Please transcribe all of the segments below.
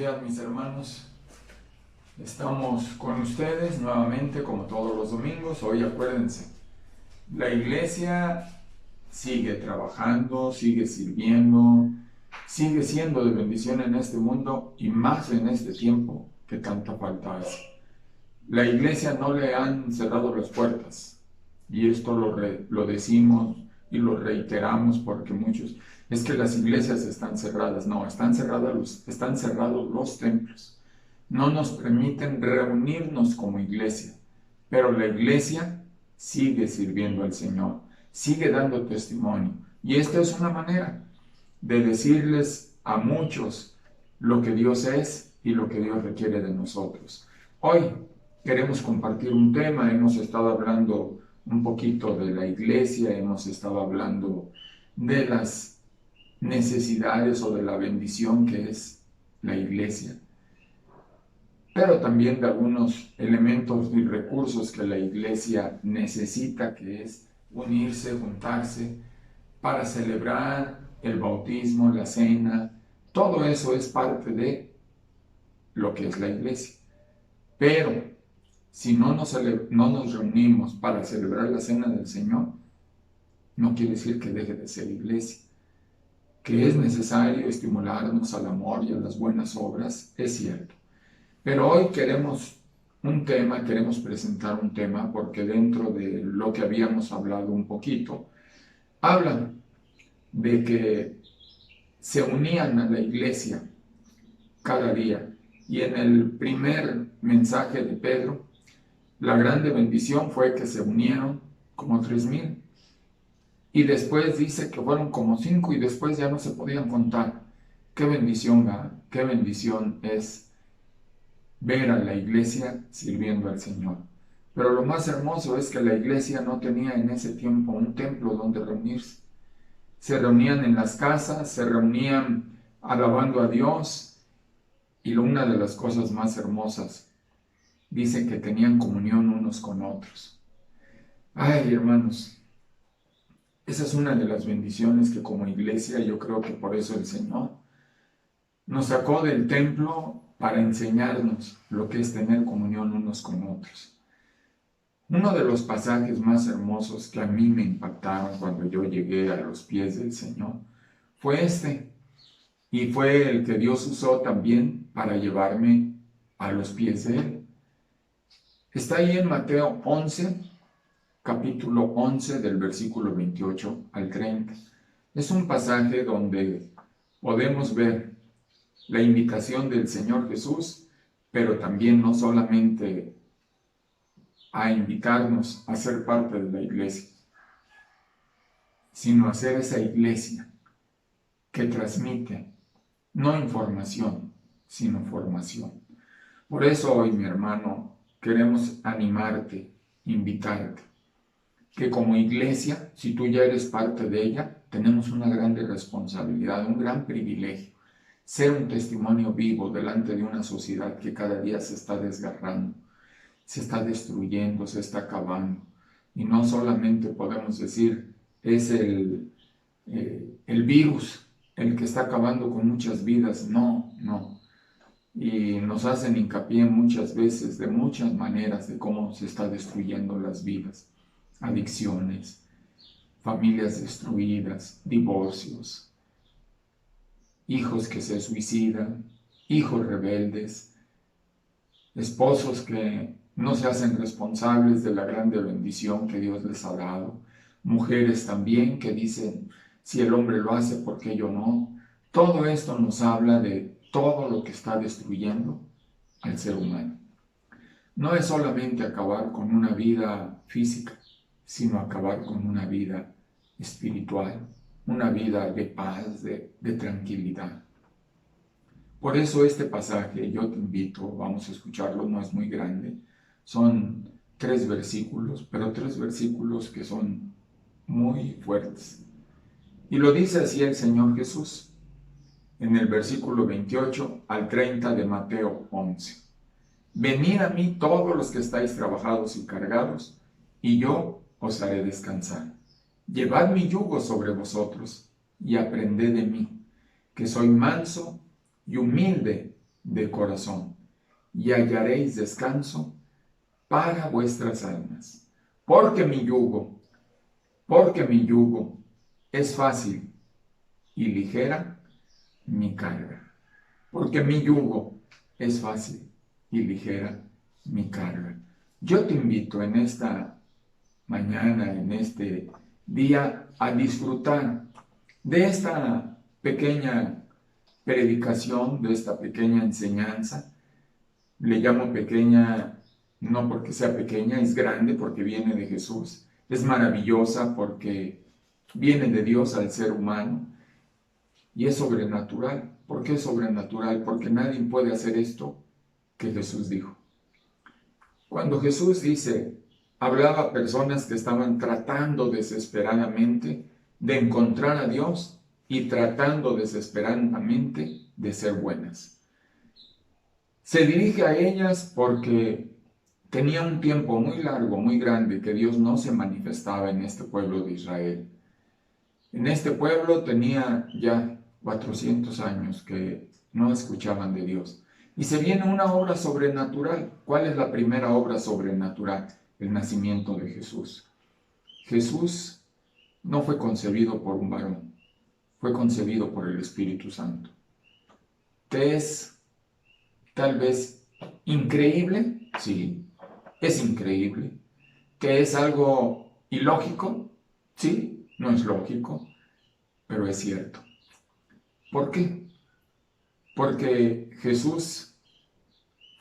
días, mis hermanos. Estamos con ustedes nuevamente como todos los domingos. Hoy acuérdense, la iglesia sigue trabajando, sigue sirviendo, sigue siendo de bendición en este mundo y más en este tiempo que tanta falta hace. La iglesia no le han cerrado las puertas y esto lo decimos y lo reiteramos porque muchos, es que las iglesias están cerradas. No, están cerrados los templos. No nos permiten reunirnos como iglesia, pero la iglesia sigue sirviendo al Señor, sigue dando testimonio. Y esta es una manera de decirles a muchos lo que Dios es y lo que Dios requiere de nosotros. Hoy queremos compartir un tema. Hemos estado hablando un poquito de la iglesia, hemos estado hablando de las necesidades o de la bendición que es la iglesia, pero también de algunos elementos y recursos que la iglesia necesita, que es unirse, juntarse para celebrar el bautismo, la cena. Todo eso es parte de lo que es la iglesia. Pero si no nos reunimos para celebrar la cena del Señor, no quiere decir que deje de ser iglesia. Que es necesario estimularnos al amor y a las buenas obras, es cierto. Pero hoy queremos presentar un tema, porque dentro de lo que habíamos hablado un poquito, habla de que se unían a la iglesia cada día. Y en el primer mensaje de Pedro, la grande bendición fue que se unieron como 3,000. Y después dice que fueron como 5 y después ya no se podían contar. Qué bendición, ¿verdad? Qué bendición es ver a la iglesia sirviendo al Señor. Pero lo más hermoso es que la iglesia no tenía en ese tiempo un templo donde reunirse. Se reunían en las casas, se reunían alabando a Dios. Y una de las cosas más hermosas, dice que tenían comunión unos con otros. Ay, hermanos, esa es una de las bendiciones que como iglesia, yo creo que por eso el Señor nos sacó del templo para enseñarnos lo que es tener comunión unos con otros. Uno de los pasajes más hermosos que a mí me impactaron cuando yo llegué a los pies del Señor fue este. Y fue el que Dios usó también para llevarme a los pies de Él. Está ahí en Mateo 11, capítulo 11, del versículo 28 al 30. Es un pasaje donde podemos ver la invitación del Señor Jesús, pero también no solamente a invitarnos a ser parte de la iglesia, sino a ser esa iglesia que transmite no información, sino formación. Por eso hoy, mi hermano, queremos animarte, invitarte, que como iglesia, si tú ya eres parte de ella, tenemos una grande responsabilidad, un gran privilegio, ser un testimonio vivo delante de una sociedad que cada día se está desgarrando, se está destruyendo, se está acabando. Y no solamente podemos decir, es el virus el que está acabando con muchas vidas. No. Y nos hacen hincapié muchas veces, de muchas maneras, de cómo se está destruyendo las vidas. Adicciones, familias destruidas, divorcios, hijos que se suicidan, hijos rebeldes, esposos que no se hacen responsables de la grande bendición que Dios les ha dado, mujeres también que dicen, si el hombre lo hace, ¿por qué yo no? Todo esto nos habla de todo lo que está destruyendo al ser humano. No es solamente acabar con una vida física, sino acabar con una vida espiritual, una vida de paz, de tranquilidad. Por eso este pasaje, yo te invito, vamos a escucharlo, no es muy grande, son 3 versículos, pero 3 versículos que son muy fuertes. Y lo dice así el Señor Jesús, en el versículo 28 al 30 de Mateo 11. Venid a mí todos los que estáis trabajados y cargados, y yo os haré descansar. Llevad mi yugo sobre vosotros, y aprended de mí, que soy manso y humilde de corazón, y hallaréis descanso para vuestras almas. Porque mi yugo es fácil y ligera mi carga. Porque mi yugo es fácil y ligera mi carga. Yo te invito en esta mañana, en este día, a disfrutar de esta pequeña predicación, de esta pequeña enseñanza. Le llamo pequeña no porque sea pequeña, es grande porque viene de Jesús. Es maravillosa porque viene de Dios al ser humano y es sobrenatural. ¿Por qué es sobrenatural? Porque nadie puede hacer esto que Jesús dijo. Cuando Jesús hablaba a personas que estaban tratando desesperadamente de encontrar a Dios y tratando desesperadamente de ser buenas. Se dirige a ellas porque tenía un tiempo muy largo, muy grande, que Dios no se manifestaba en este pueblo de Israel. En este pueblo tenía ya 400 años que no escuchaban de Dios. Y se viene una obra sobrenatural. ¿Cuál es la primera obra sobrenatural? El nacimiento de Jesús. Jesús no fue concebido por un varón, fue concebido por el Espíritu Santo. ¿Qué es tal vez increíble? Sí, es increíble. ¿Que es algo ilógico? Sí, no es lógico, pero es cierto. ¿Por qué? Porque Jesús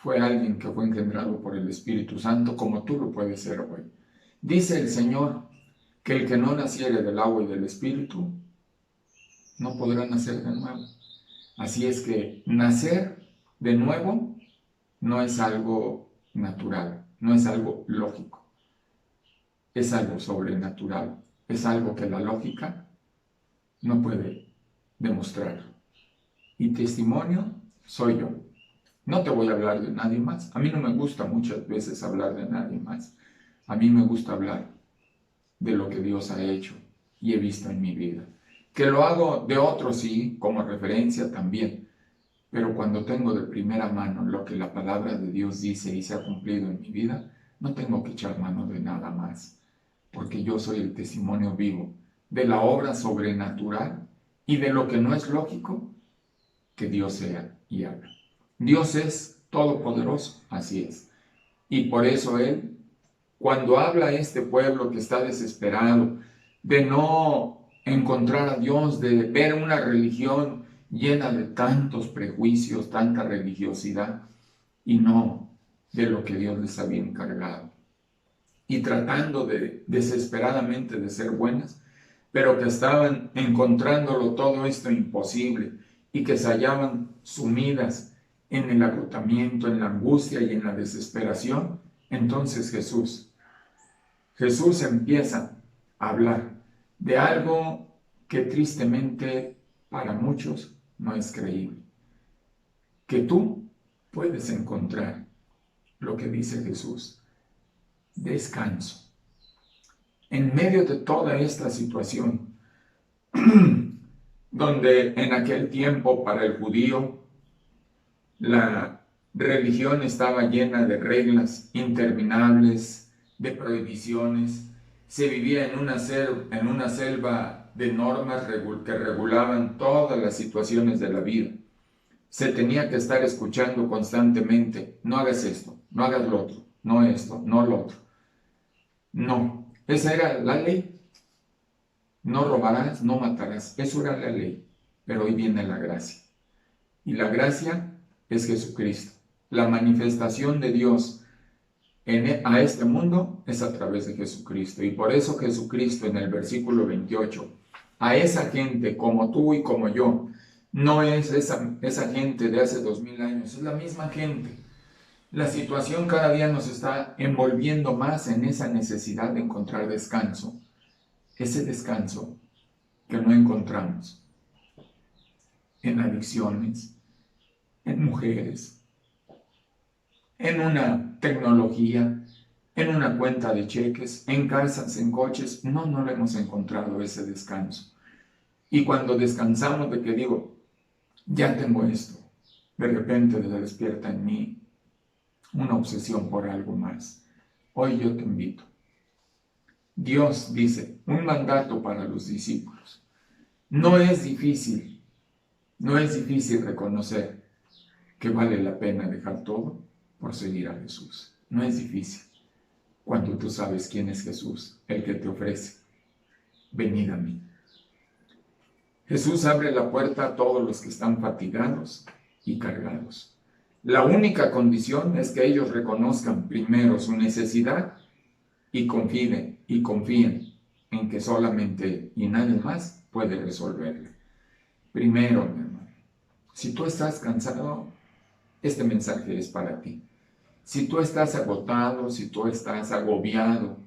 fue alguien que fue engendrado por el Espíritu Santo, como tú lo puedes ser hoy. Dice el Señor que el que no naciere del agua y del Espíritu no podrá nacer de nuevo. Así es que nacer de nuevo no es algo natural, no es algo lógico, es algo sobrenatural, es algo que la lógica no puede demostrar. Y testimonio soy yo. No te voy a hablar de nadie más. A mí no me gusta muchas veces hablar de nadie más. A mí me gusta hablar de lo que Dios ha hecho y he visto en mi vida. Que lo hago de otros, sí, como referencia también. Pero cuando tengo de primera mano lo que la palabra de Dios dice y se ha cumplido en mi vida, no tengo que echar mano de nada más. Porque yo soy el testimonio vivo de la obra sobrenatural y de lo que no es lógico que Dios sea y haga. Dios es todopoderoso, así es. Y por eso Él, cuando habla a este pueblo que está desesperado de no encontrar a Dios, de ver una religión llena de tantos prejuicios, tanta religiosidad, y no de lo que Dios les había encargado, y tratando desesperadamente de ser buenas, pero que estaban encontrándolo todo esto imposible, y que se hallaban sumidas en el agotamiento, en la angustia y en la desesperación. Entonces Jesús empieza a hablar de algo que tristemente para muchos no es creíble. Que tú puedes encontrar lo que dice Jesús: descanso. En medio de toda esta situación, donde en aquel tiempo para el judío la religión estaba llena de reglas interminables, de prohibiciones, se vivía en una selva de normas que regulaban todas las situaciones de la vida. Se tenía que estar escuchando constantemente: no hagas esto, no hagas lo otro, no esto, no lo otro. No, esa era la ley. No robarás, no matarás. Eso era la ley. Pero hoy viene la gracia. Y la gracia es Jesucristo. La manifestación de Dios a este mundo es a través de Jesucristo. Y por eso Jesucristo en el versículo 28, a esa gente como tú y como yo, no es esa gente de hace 2000 años, es la misma gente. La situación cada día nos está envolviendo más en esa necesidad de encontrar descanso. Ese descanso que no encontramos en adicciones, en mujeres, en una tecnología, en una cuenta de cheques, en casas, en coches. No lo hemos encontrado ese descanso. Y cuando descansamos de que digo, ya tengo esto, de repente se despierta en mí una obsesión por algo más. Hoy yo te invito. Dios dice, un mandato para los discípulos. No es difícil reconocer que vale la pena dejar todo por seguir a Jesús. No es difícil cuando tú sabes quién es Jesús, el que te ofrece. Venid a mí. Jesús abre la puerta a todos los que están fatigados y cargados. La única condición es que ellos reconozcan primero su necesidad y confíen en que solamente y nadie más puede resolverla. Primero, mi hermano, si tú estás cansado, este mensaje es para ti. Si tú estás agotado, si tú estás agobiado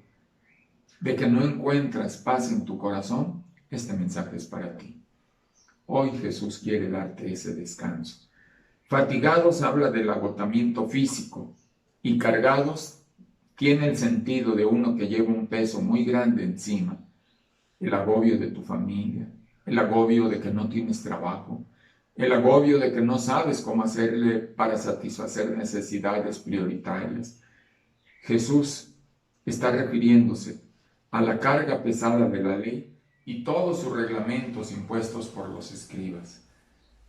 de que no encuentras paz en tu corazón, este mensaje es para ti. Hoy Jesús quiere darte ese descanso. Fatigados habla del agotamiento físico y cargados tiene el sentido de uno que lleva un peso muy grande encima. El agobio de tu familia, el agobio de que no tienes trabajo, el agobio de que no sabes cómo hacerle para satisfacer necesidades prioritarias. Jesús está refiriéndose a la carga pesada de la ley y todos sus reglamentos impuestos por los escribas.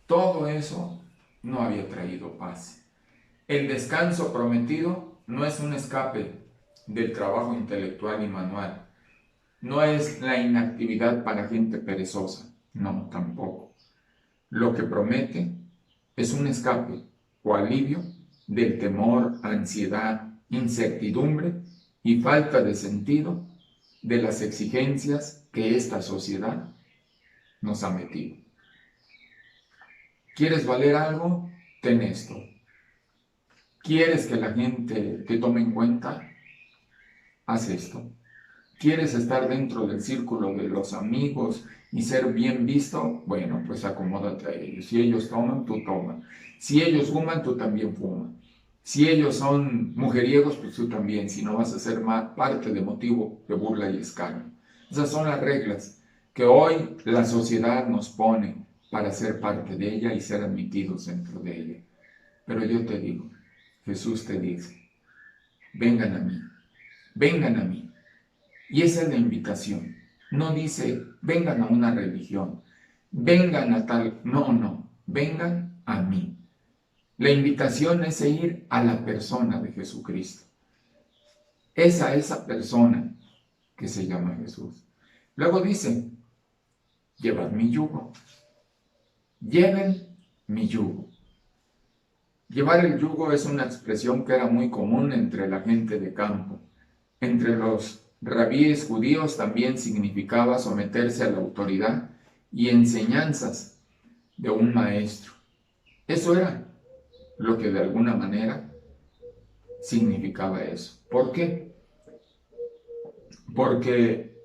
Todo eso no había traído paz. El descanso prometido no es un escape del trabajo intelectual y manual. No es la inactividad para gente perezosa. No, tampoco. Lo que promete es un escape o alivio del temor, ansiedad, incertidumbre y falta de sentido de las exigencias que esta sociedad nos ha metido. ¿Quieres valer algo? Ten esto. ¿Quieres que la gente te tome en cuenta? Haz esto. ¿Quieres estar dentro del círculo de los amigos y ser bien visto? Bueno, pues acomódate a ellos. Si ellos toman, tú tomas. Si ellos fuman, tú también fumas. Si ellos son mujeriegos, pues tú también. Si no vas a ser parte de motivo de burla y escarnio. Esas son las reglas que hoy la sociedad nos pone para ser parte de ella y ser admitidos dentro de ella. Pero yo te digo, Jesús te dice, vengan a mí, vengan a mí. Y esa es la invitación. No dice, vengan a una religión, vengan a tal, no, vengan a mí. La invitación es ir a la persona de Jesucristo. Es a esa persona que se llama Jesús. Luego dice, llevad mi yugo. Lleven mi yugo. Llevar el yugo es una expresión que era muy común entre la gente de campo. Entre los rabíes judíos también significaba someterse a la autoridad y enseñanzas de un maestro. Eso era lo que de alguna manera significaba eso. ¿Por qué? Porque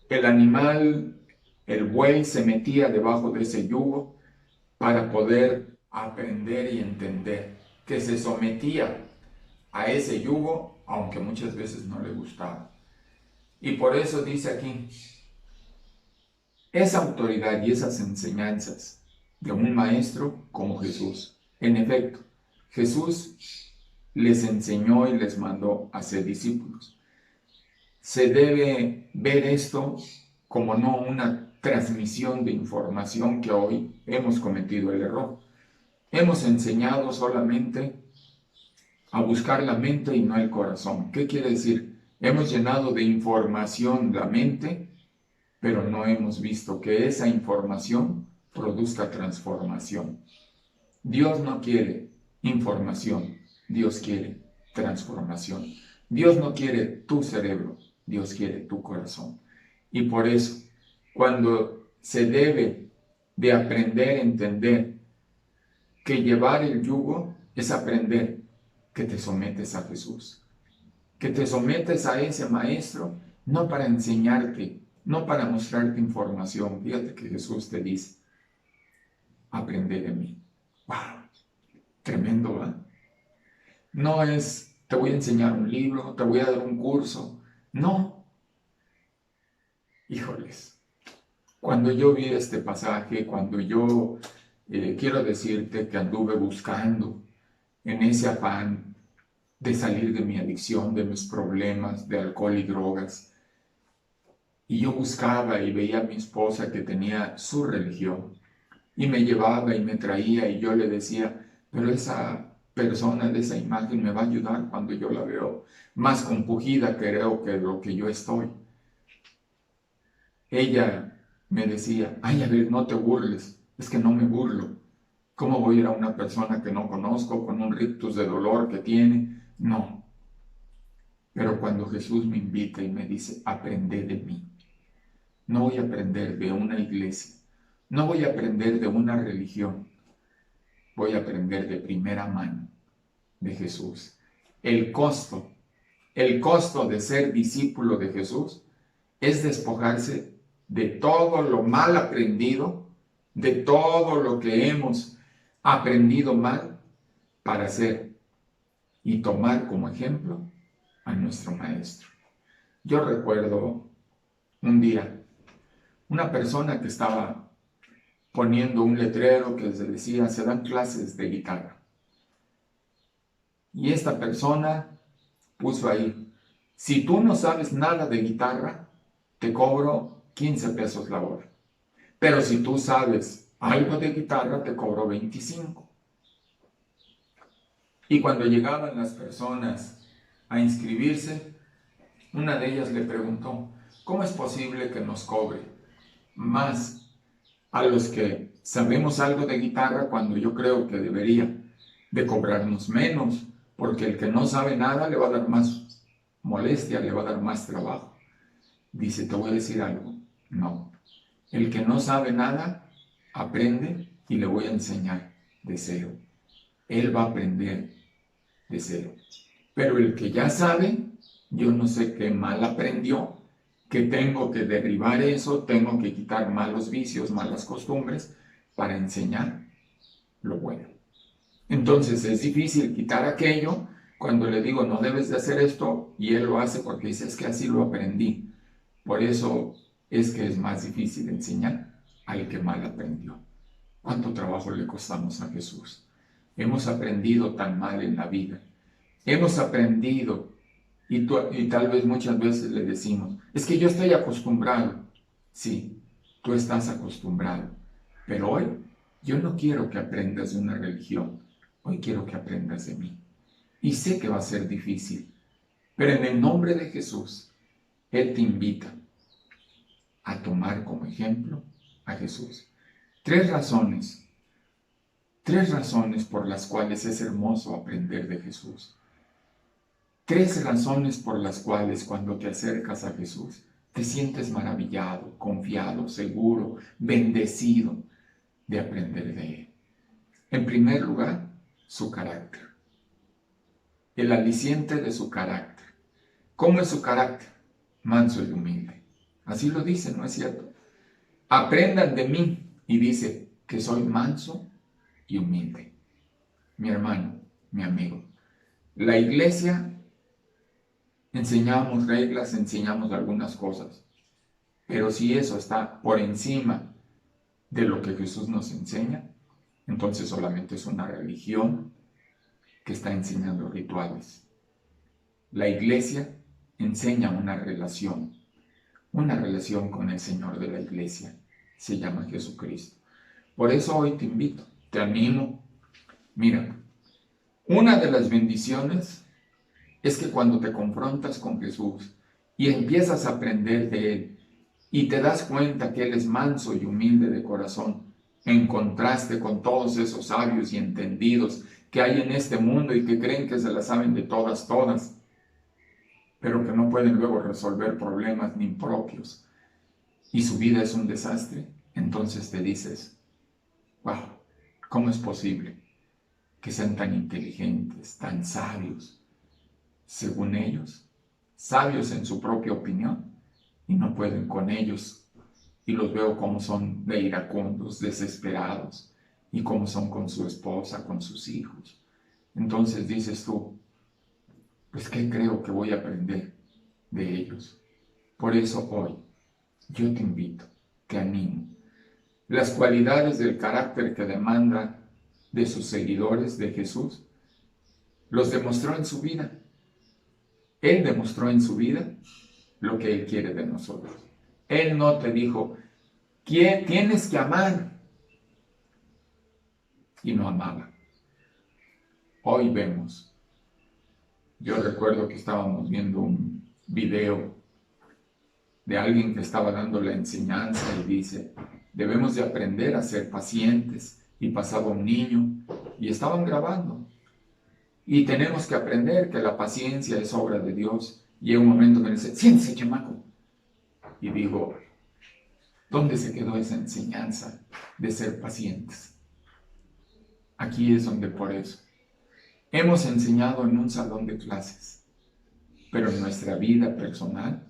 el animal, el buey, se metía debajo de ese yugo para poder aprender y entender que se sometía a ese yugo, aunque muchas veces no le gustaba. Y por eso dice aquí, esa autoridad y esas enseñanzas de un maestro como Jesús. En efecto, Jesús les enseñó y les mandó a ser discípulos. Se debe ver esto como no una transmisión de información que hoy hemos cometido el error. Hemos enseñado solamente a buscar la mente y no el corazón. ¿Qué quiere decir? Hemos llenado de información la mente, pero no hemos visto que esa información produzca transformación. Dios no quiere información, Dios quiere transformación. Dios no quiere tu cerebro, Dios quiere tu corazón. Y por eso, cuando se debe de aprender a entender que llevar el yugo es aprender que te sometes a Jesús, que te sometes a ese maestro, no para enseñarte, no para mostrarte información. Fíjate que Jesús te dice, aprende de mí. ¡Wow! Tremendo, ¿verdad? No es, te voy a enseñar un libro, te voy a dar un curso. No. Híjoles. Cuando yo vi este pasaje, cuando yo quiero decirte que anduve buscando en ese afán de salir de mi adicción, de mis problemas de alcohol y drogas. Y yo buscaba y veía a mi esposa que tenía su religión y me llevaba y me traía y yo le decía, pero esa persona de esa imagen me va a ayudar cuando yo la veo más compungida, creo, que lo que yo estoy. Ella me decía, ay, a ver, no te burles, es que no me burlo. ¿Cómo voy a ir a una persona que no conozco con un rictus de dolor que tiene? No. Pero cuando Jesús me invita y me dice, aprende de mí, no voy a aprender de una iglesia, no voy a aprender de una religión, voy a aprender de primera mano de Jesús. El costo, el costo de ser discípulo de Jesús es despojarse de todo lo mal aprendido, de todo lo que hemos aprendido mal para ser y tomar como ejemplo a nuestro maestro. Yo recuerdo un día una persona que estaba poniendo un letrero que se decía, se dan clases de guitarra. Y esta persona puso ahí, si tú no sabes nada de guitarra, te cobro 15 pesos la hora. Pero si tú sabes algo de guitarra, te cobro 25. Y cuando llegaban las personas a inscribirse, una de ellas le preguntó, ¿cómo es posible que nos cobre más a los que sabemos algo de guitarra cuando yo creo que debería de cobrarnos menos? Porque el que no sabe nada le va a dar más molestia, le va a dar más trabajo. Dice, te voy a decir algo. No. El que no sabe nada, aprende y le voy a enseñar de cero. Él va a aprender de cero. Pero el que ya sabe, yo no sé qué mal aprendió, que tengo que derribar eso, tengo que quitar malos vicios, malas costumbres, para enseñar lo bueno. Entonces es difícil quitar aquello cuando le digo, no debes de hacer esto, y él lo hace porque dice, es que así lo aprendí. Por eso es que es más difícil enseñar al que mal aprendió. ¿Cuánto trabajo le costamos a Jesús? Hemos aprendido tan mal en la vida. Hemos aprendido y tal vez muchas veces le decimos, es que yo estoy acostumbrado. Sí, tú estás acostumbrado. Pero hoy yo no quiero que aprendas de una religión. Hoy quiero que aprendas de mí. Y sé que va a ser difícil. Pero en el nombre de Jesús, Él te invita a tomar como ejemplo a Jesús. Tres razones por las cuales es hermoso aprender de Jesús. Tres razones por las cuales cuando te acercas a Jesús te sientes maravillado, confiado, seguro, bendecido de aprender de Él. En primer lugar, su carácter. El aliciente de su carácter. ¿Cómo es su carácter? Manso y humilde. Así lo dice, ¿no es cierto? Aprendan de mí, y dice que soy manso y humilde. Mi hermano, mi amigo, la iglesia enseñamos reglas, enseñamos algunas cosas, pero si eso está por encima de lo que Jesús nos enseña, entonces solamente es una religión que está enseñando rituales. La iglesia enseña una relación con el Señor de la iglesia, se llama Jesucristo. Por eso hoy te invito, te animo. Mira, una de las bendiciones es que cuando te confrontas con Jesús y empiezas a aprender de Él y te das cuenta que Él es manso y humilde de corazón, en contraste con todos esos sabios y entendidos que hay en este mundo y que creen que se la saben de todas, pero que no pueden luego resolver problemas ni propios y su vida es un desastre, entonces te dices, wow, ¿cómo es posible que sean tan inteligentes, tan sabios, según ellos, sabios en su propia opinión, y no pueden con ellos? Y los veo como son de iracundos, desesperados, y como son con su esposa, con sus hijos. Entonces dices tú, pues ¿qué creo que voy a aprender de ellos? Por eso hoy yo te invito, te animo. las cualidades del carácter que demanda de sus seguidores de Jesús, los demostró en su vida. Él demostró en su vida lo que Él quiere de nosotros. Él no te dijo, tienes que amar, y no amaba. Hoy vemos, yo recuerdo que estábamos viendo un video de alguien que estaba dando la enseñanza y dice, debemos de aprender a ser pacientes, y pasaba un niño y estaban grabando. Y tenemos que aprender que la paciencia es obra de Dios. Y en un momento me dice, siéntese, chamaco. Y digo, ¿dónde se quedó esa enseñanza de ser pacientes? Aquí es donde por eso hemos enseñado en un salón de clases, pero en nuestra vida personal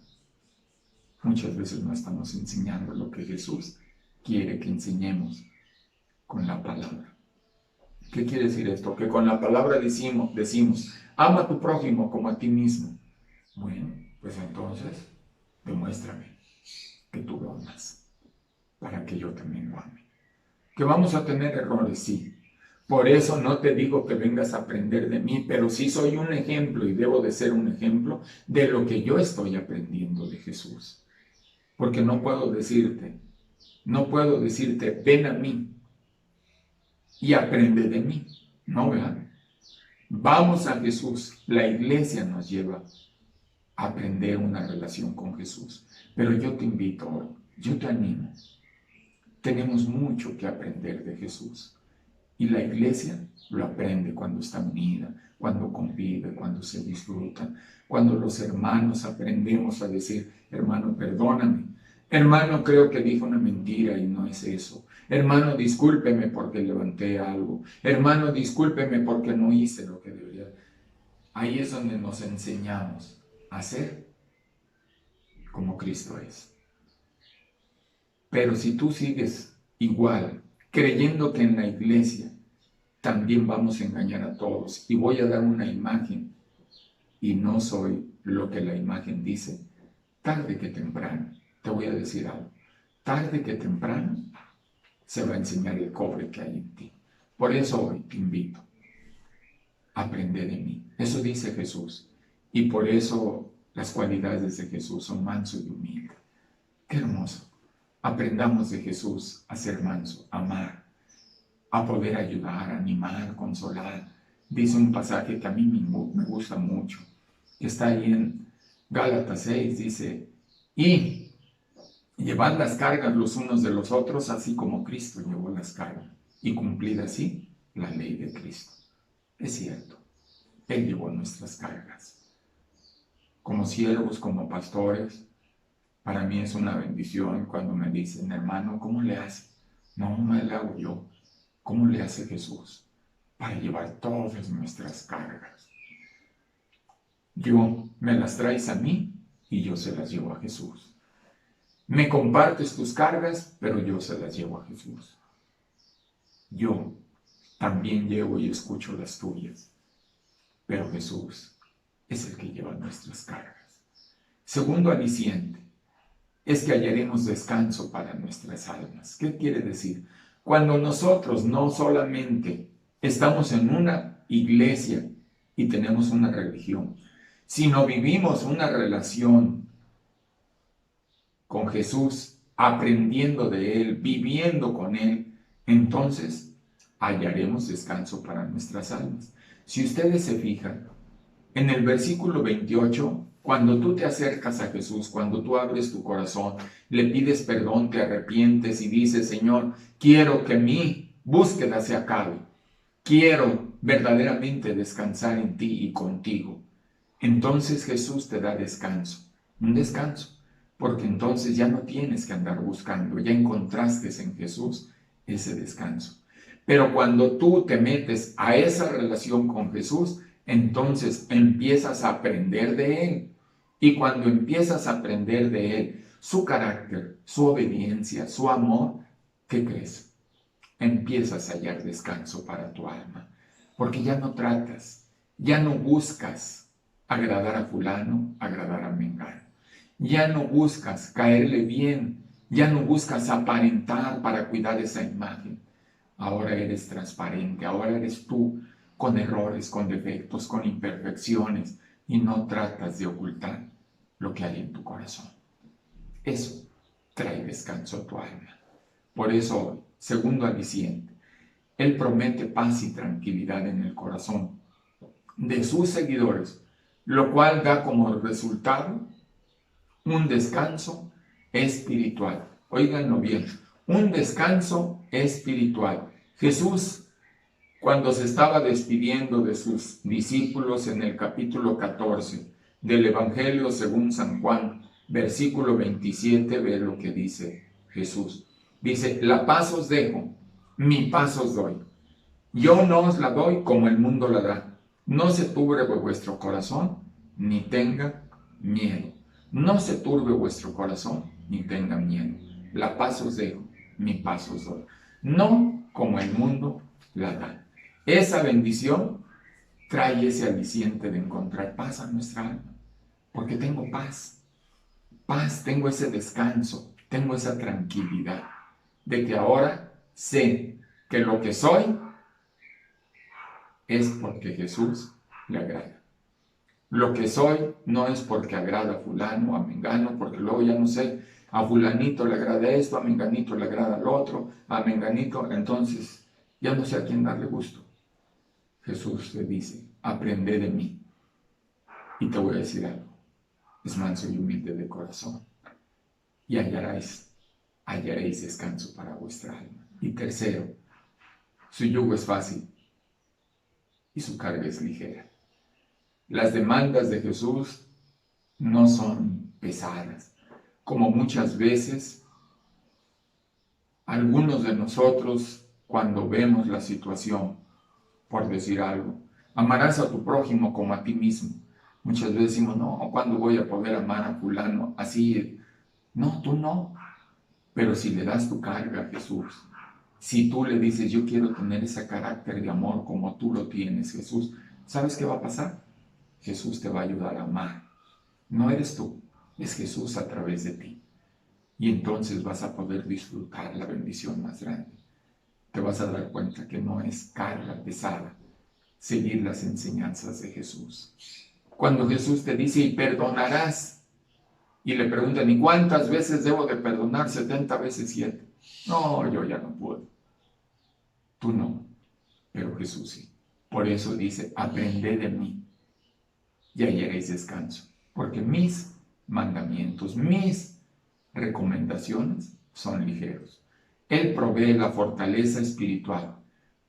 muchas veces no estamos enseñando lo que Jesús quiere que enseñemos con la palabra. ¿Qué quiere decir esto? Que con la palabra decimos, ama a tu prójimo como a ti mismo. Bueno, pues entonces, demuéstrame que tú lo amas, para que yo también lo ame. Que vamos a tener errores, sí. Por eso no te digo que vengas a aprender de mí, pero sí soy un ejemplo y debo de ser un ejemplo de lo que yo estoy aprendiendo de Jesús. Porque no puedo decirte, ven a mí y aprende de mí. No, vean. Vamos a Jesús. La iglesia nos lleva a aprender una relación con Jesús. Pero yo te invito, yo te animo. Tenemos mucho que aprender de Jesús. Y la iglesia lo aprende cuando está unida, cuando convive, cuando se disfruta, cuando los hermanos aprendemos a decir, hermano, perdóname. Hermano, creo que dije una mentira y no es eso. Hermano, discúlpeme porque levanté algo. Hermano, discúlpeme porque no hice lo que debería. Ahí es donde nos enseñamos a ser como Cristo es. Pero si tú sigues igual, creyendo que en la iglesia también vamos a engañar a todos y voy a dar una imagen y no soy lo que la imagen dice, tarde que temprano, te voy a decir algo, tarde que temprano se va a enseñar el cobre que hay en ti. Por eso hoy te invito, aprende de mí. Eso dice Jesús. Y por eso las cualidades de Jesús son manso y humilde. Qué hermoso. Aprendamos de Jesús a ser manso, a amar, a poder ayudar, animar, consolar. Dice un pasaje que a mí me gusta mucho, que está ahí en Gálatas 6, dice, y llevad las cargas los unos de los otros, así como Cristo llevó las cargas, y cumplid así la ley de Cristo. Es cierto, Él llevó nuestras cargas. Como siervos, como pastores, para mí es una bendición cuando me dicen, hermano, ¿cómo le hace? No, me la hago yo. ¿Cómo le hace Jesús para llevar todas nuestras cargas? Me las traes a mí y yo se las llevo a Jesús. Me compartes tus cargas, pero yo se las llevo a Jesús. Yo también llevo y escucho las tuyas, pero Jesús es el que lleva nuestras cargas. Segundo aliciente es que hallaremos descanso para nuestras almas. ¿Qué quiere decir? Cuando nosotros no solamente estamos en una iglesia y tenemos una religión, sino vivimos una relación con Jesús, aprendiendo de Él, viviendo con Él, entonces hallaremos descanso para nuestras almas. Si ustedes se fijan, en el versículo 28, cuando tú te acercas a Jesús, cuando tú abres tu corazón, le pides perdón, te arrepientes y dices, Señor, quiero que mi búsqueda se acabe. Quiero verdaderamente descansar en ti y contigo. Entonces Jesús te da descanso, un descanso, porque entonces ya no tienes que andar buscando, ya encontraste en Jesús ese descanso. Pero cuando tú te metes a esa relación con Jesús, entonces empiezas a aprender de Él. Y cuando empiezas a aprender de Él, su carácter, su obediencia, su amor, ¿qué crees? Empiezas a hallar descanso para tu alma. Porque ya no tratas, ya no buscas agradar a fulano, agradar a mengano. Ya no buscas caerle bien Ya no buscas aparentar para cuidar esa imagen. Ahora eres transparente, ahora eres tú con errores, con defectos, con imperfecciones y no tratas de ocultar lo que hay en tu corazón. Eso trae descanso a tu alma. Por eso, segundo aliciente, Él promete paz y tranquilidad en el corazón de sus seguidores, lo cual da como resultado un descanso espiritual. Óiganlo bien, un descanso espiritual. Jesús, cuando se estaba despidiendo de sus discípulos en el capítulo 14 del Evangelio según San Juan, versículo 27, ve lo que dice Jesús. Dice, la paz os dejo, mi paz os doy. Yo no os la doy como el mundo la da. No se turbe vuestro corazón, ni tenga miedo. No se turbe vuestro corazón, ni tenga miedo. La paz os dejo, mi paz os doy. No como el mundo la da. Esa bendición trae ese aliciente de encontrar paz a nuestra alma. Porque tengo paz. Paz, tengo ese descanso, tengo esa tranquilidad de que ahora sé que lo que soy es porque Jesús le agrada. Lo que soy no es porque agrada a fulano, a mengano, porque luego ya no sé, a fulanito le agrada esto, a menganito le agrada lo otro, a menganito, entonces ya no sé a quién darle gusto. Jesús le dice, aprende de mí. Y te voy a decir algo, es manso y humilde de corazón. Y hallaréis descanso para vuestra alma. Y tercero, su yugo es fácil y su carga es ligera. Las demandas de Jesús no son pesadas, como muchas veces algunos de nosotros cuando vemos la situación, por decir algo, amarás a tu prójimo como a ti mismo. Muchas veces decimos, no, ¿cuándo voy a poder amar a fulano así? No, tú no. Pero si le das tu carga a Jesús, si tú le dices, yo quiero tener ese carácter de amor como tú lo tienes, Jesús, ¿sabes qué va a pasar? Jesús te va a ayudar a amar. No eres tú, es Jesús a través de ti. Y entonces vas a poder disfrutar la bendición más grande. Te vas a dar cuenta que no es carga pesada seguir las enseñanzas de Jesús. Cuando Jesús te dice, y perdonarás, y le preguntan, ¿y cuántas veces debo de perdonar? 70 veces 7. No, yo ya no puedo. Tú no, pero Jesús sí. Por eso dice, aprended de mí y hallaréis descanso. Porque mis mandamientos, mis recomendaciones son ligeros. Él provee la fortaleza espiritual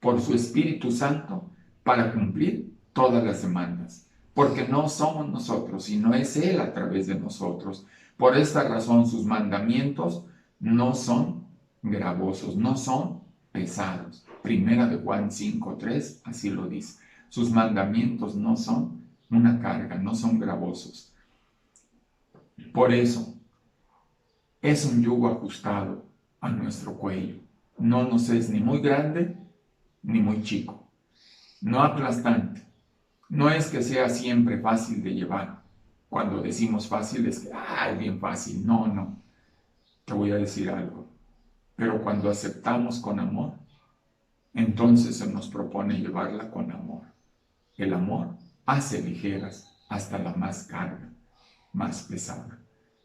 por su Espíritu Santo para cumplir todas las demandas. Porque no somos nosotros, sino es Él a través de nosotros. Por esta razón sus mandamientos no son gravosos, no son pesados. Primera de Juan 5:3, así lo dice. Sus mandamientos no son una carga, no son gravosos. Por eso, es un yugo ajustado a nuestro cuello. No nos es ni muy grande ni muy chico. No aplastante. No es que sea siempre fácil de llevar. Cuando decimos fácil es que, es bien fácil. No, no. Te voy a decir algo. Pero cuando aceptamos con amor, entonces se nos propone llevarla con amor. El amor hace ligeras hasta la más carga, más pesada.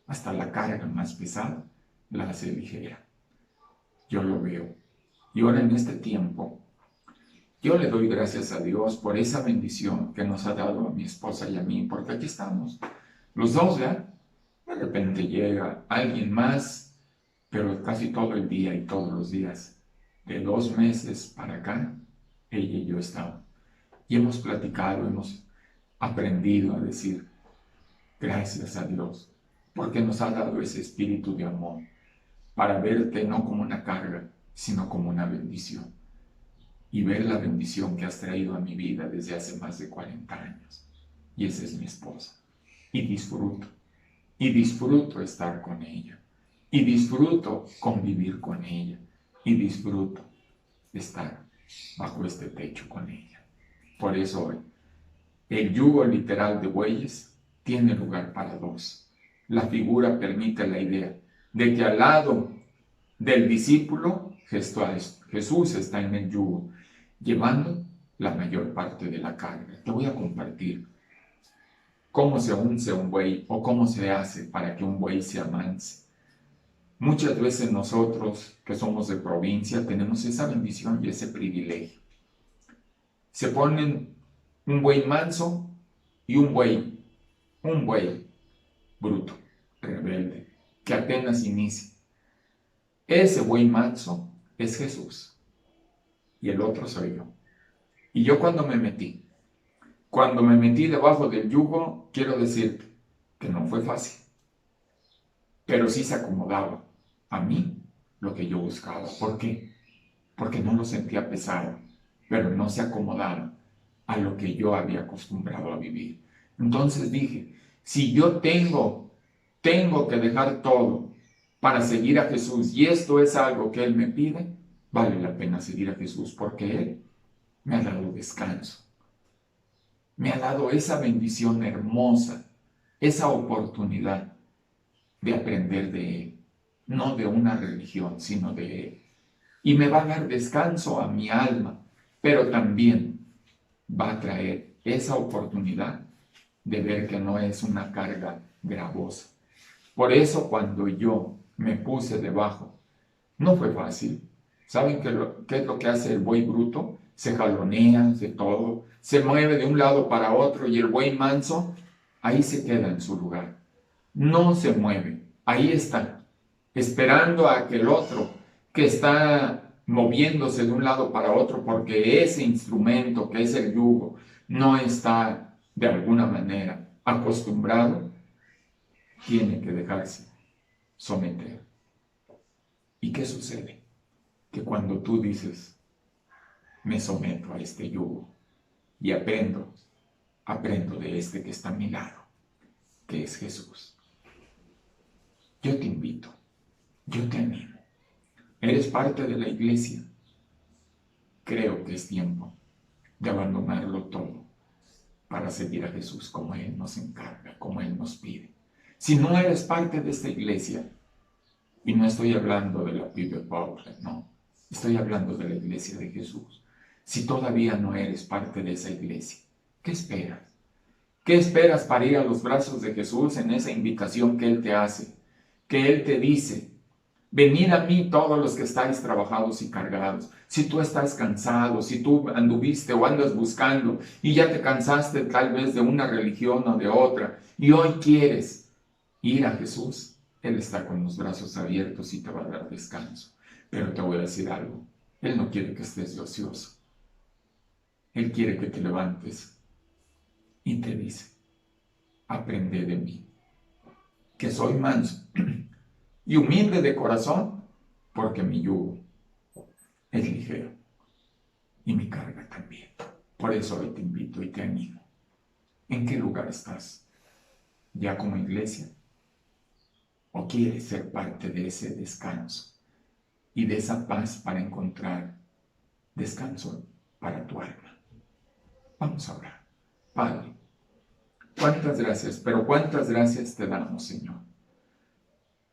Hasta la carga más pesada la hace ligera. Yo lo veo. Y ahora en este tiempo, yo le doy gracias a Dios por esa bendición que nos ha dado a mi esposa y a mí, porque aquí estamos, los dos, ¿verdad? De repente llega alguien más, pero casi todo el día y todos los días, de 2 meses para acá, ella y yo estamos. Y hemos platicado, hemos aprendido a decir gracias a Dios, porque nos ha dado ese espíritu de amor, para verte no como una carga, sino como una bendición. Y ver la bendición que has traído a mi vida desde hace más de 40 años. Y esa es mi esposa. Y disfruto estar con ella. Y disfruto convivir con ella. Y disfruto estar bajo este techo con ella. Por eso hoy, el yugo literal de bueyes tiene lugar para dos. La figura permite la idea de que al lado del discípulo Jesús está en el yugo, llevando la mayor parte de la carga. Te voy a compartir cómo se unce un buey o cómo se hace para que un buey se amanse. Muchas veces nosotros que somos de provincia tenemos esa bendición y ese privilegio. Se ponen un buey manso y un buey bruto, rebelde, que apenas inicia. Ese buey manso es Jesús y el otro soy yo. Y yo cuando me metí debajo del yugo, quiero decirte que no fue fácil, pero sí se acomodaba a mí lo que yo buscaba. ¿Por qué? Porque no lo sentía pesado, pero no se acomodaba a lo que yo había acostumbrado a vivir. Entonces dije, si yo tengo que dejar todo para seguir a Jesús, y esto es algo que Él me pide, vale la pena seguir a Jesús, porque Él me ha dado descanso. Me ha dado esa bendición hermosa, esa oportunidad de aprender de Él, no de una religión, sino de Él. Y me va a dar descanso a mi alma, pero también va a traer esa oportunidad de ver que no es una carga gravosa. Por eso cuando yo me puse debajo, no fue fácil. ¿Saben qué es lo que hace el buey bruto? Se jalonea, hace todo, se mueve de un lado para otro, y el buey manso ahí se queda en su lugar. No se mueve, ahí está, esperando a que el otro que está moviéndose de un lado para otro, porque ese instrumento que es el yugo no está de alguna manera acostumbrado, tiene que dejarse someter. ¿Y qué sucede? Que cuando tú dices, me someto a este yugo y aprendo de este que está a mi lado, que es Jesús. Yo te invito, yo te animo. Eres parte de la iglesia. Creo que es tiempo de abandonarlo todo para seguir a Jesús como Él nos encarga, como Él nos pide. Si no eres parte de esta iglesia, y no estoy hablando de la Pipe Pobre, no, estoy hablando de la iglesia de Jesús. Si todavía no eres parte de esa iglesia, ¿qué esperas? ¿Qué esperas para ir a los brazos de Jesús en esa invitación que Él te hace? Que Él te dice, venid a mí todos los que estáis trabajados y cargados. Si tú estás cansado, si tú anduviste o andas buscando y ya te cansaste tal vez de una religión o de otra, y hoy quieres ir a Jesús, Él está con los brazos abiertos y te va a dar descanso. Pero te voy a decir algo, Él no quiere que estés de ocioso. Él quiere que te levantes y te dice, aprende de mí, que soy manso y humilde de corazón, porque mi yugo es ligero y mi carga también. Por eso hoy te invito y te animo. ¿En qué lugar estás? ¿Ya como iglesia? ¿O quieres ser parte de ese descanso y de esa paz para encontrar descanso para tu alma? Vamos a orar. Padre, cuántas gracias, pero cuántas gracias te damos, Señor,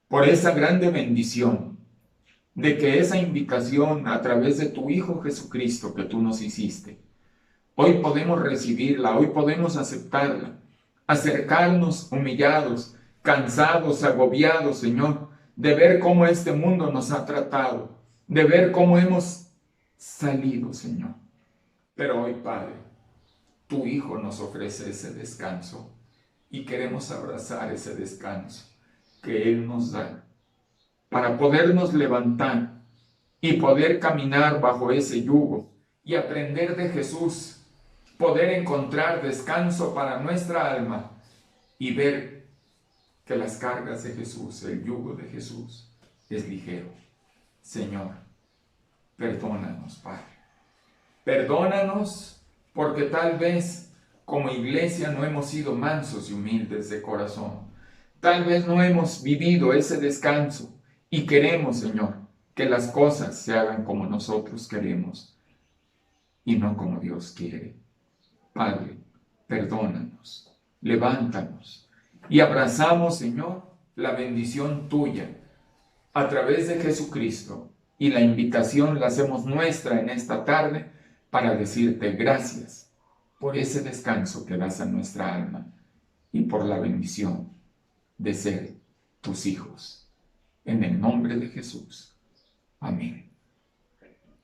por esa grande bendición de que esa invitación a través de tu Hijo Jesucristo que tú nos hiciste, hoy podemos recibirla, hoy podemos aceptarla, acercarnos humillados, cansados, agobiados, Señor, de ver cómo este mundo nos ha tratado, de ver cómo hemos salido, Señor. Pero hoy, Padre, tu Hijo nos ofrece ese descanso y queremos abrazar ese descanso que Él nos da para podernos levantar y poder caminar bajo ese yugo y aprender de Jesús, poder encontrar descanso para nuestra alma y ver que las cargas de Jesús, el yugo de Jesús, es ligero. Señor, perdónanos, Padre. Perdónanos porque tal vez como iglesia no hemos sido mansos y humildes de corazón. Tal vez no hemos vivido ese descanso y queremos, Señor, que las cosas se hagan como nosotros queremos y no como Dios quiere. Padre, perdónanos, levántanos y abrazamos, Señor, la bendición tuya a través de Jesucristo, y la invitación la hacemos nuestra en esta tarde para decirte gracias por ese descanso que das a nuestra alma y por la bendición de ser tus hijos. En el nombre de Jesús. Amén.